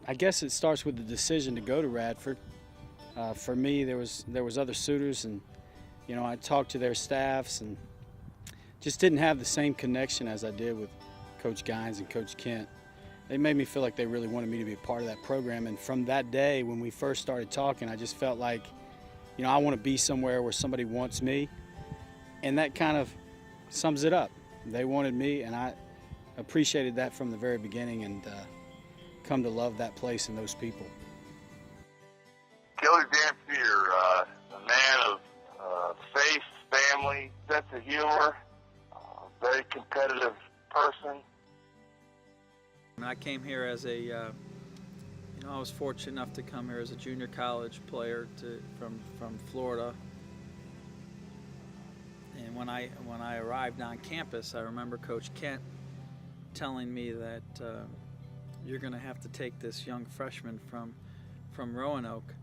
I guess it starts with the decision to go to Radford. For me, there was other suitors, and I talked to their staffs and just didn't have the same connection as I did with Coach Gines and Coach Kent. They made me feel like they really wanted me to be a part of that program, and from that day when we first started talking, I just felt like, I want to be somewhere where somebody wants me, and that kind of sums it up. They wanted me, and I appreciated that from the very beginning, and come to love that place and those people. Kelly Dampeer, a man of faith, family, sense of humor, very competitive person. I came here as a, I was fortunate enough to come here as a junior college player from Florida. And when I arrived on campus, I remember Coach Kent telling me that you're going to have to take this young freshman from Roanoke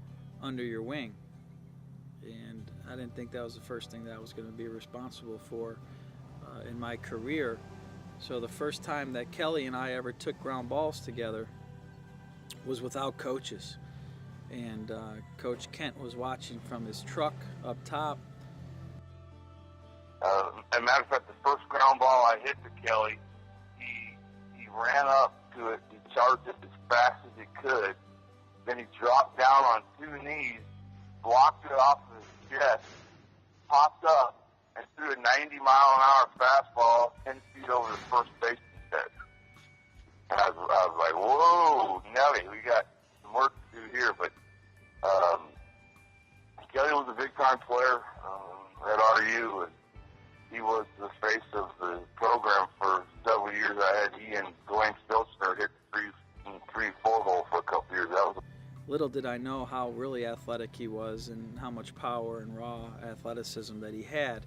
under your wing. And I didn't think that was the first thing that I was going to be responsible for in my career. So the first time that Kelly and I ever took ground balls together was without coaches. And Coach Kent was watching from his truck up top. As a matter of fact, the first ground ball I hit to Kelly, he ran up to it, he charged it as fast as he could, then he dropped down on two knees, blocked it off of his chest, popped up, and threw a 90-mile-an-hour fastball 10 feet over the first baseman's head. And I was like, whoa, Nelly, we got some work to do here. But Kelly was a big-time player at RU, and he was the face of the program for several years. I had he and Dwayne Stilchner hit three 4-hole for a couple years. That was Little did I know how really athletic he was and how much power and raw athleticism that he had.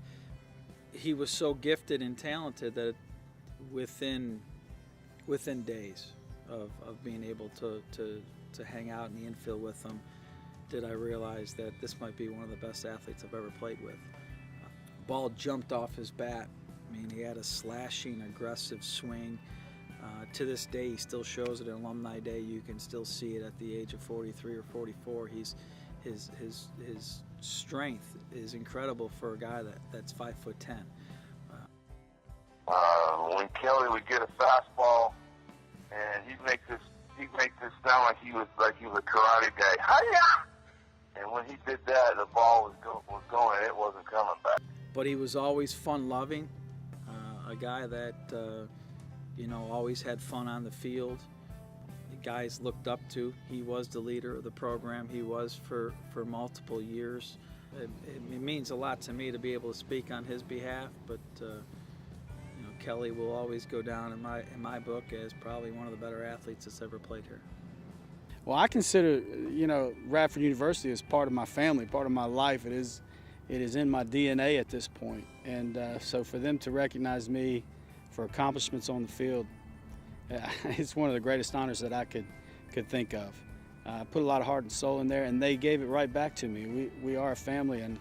He was so gifted and talented that within days of being able to hang out in the infield with him, did I realize that this might be one of the best athletes I've ever played with. Ball jumped off his bat. I mean, he had a slashing, aggressive swing. To this day, he still shows it. On Alumni Day, you can still see it at the age of 43 or 44. His strength is incredible for a guy that's 5'10". When Kelly would get a fastball, and he'd make this sound like he was a karate guy. Hi-ya! And when he did that, the ball was going. It wasn't coming back. But he was always fun-loving, a guy that always had fun on the field. The guys looked up to. He was the leader of the program. He was for multiple years. It means a lot to me to be able to speak on his behalf, but Kelly will always go down in my book as probably one of the better athletes that's ever played here. Well, I consider Radford University as part of my family, part of my life. It is in my DNA at this point, and so for them to recognize me for accomplishments on the field, it's one of the greatest honors that I could think of. I put a lot of heart and soul in there, and they gave it right back to me. We are a family, and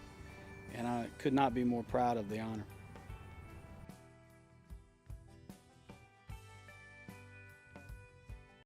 I could not be more proud of the honor.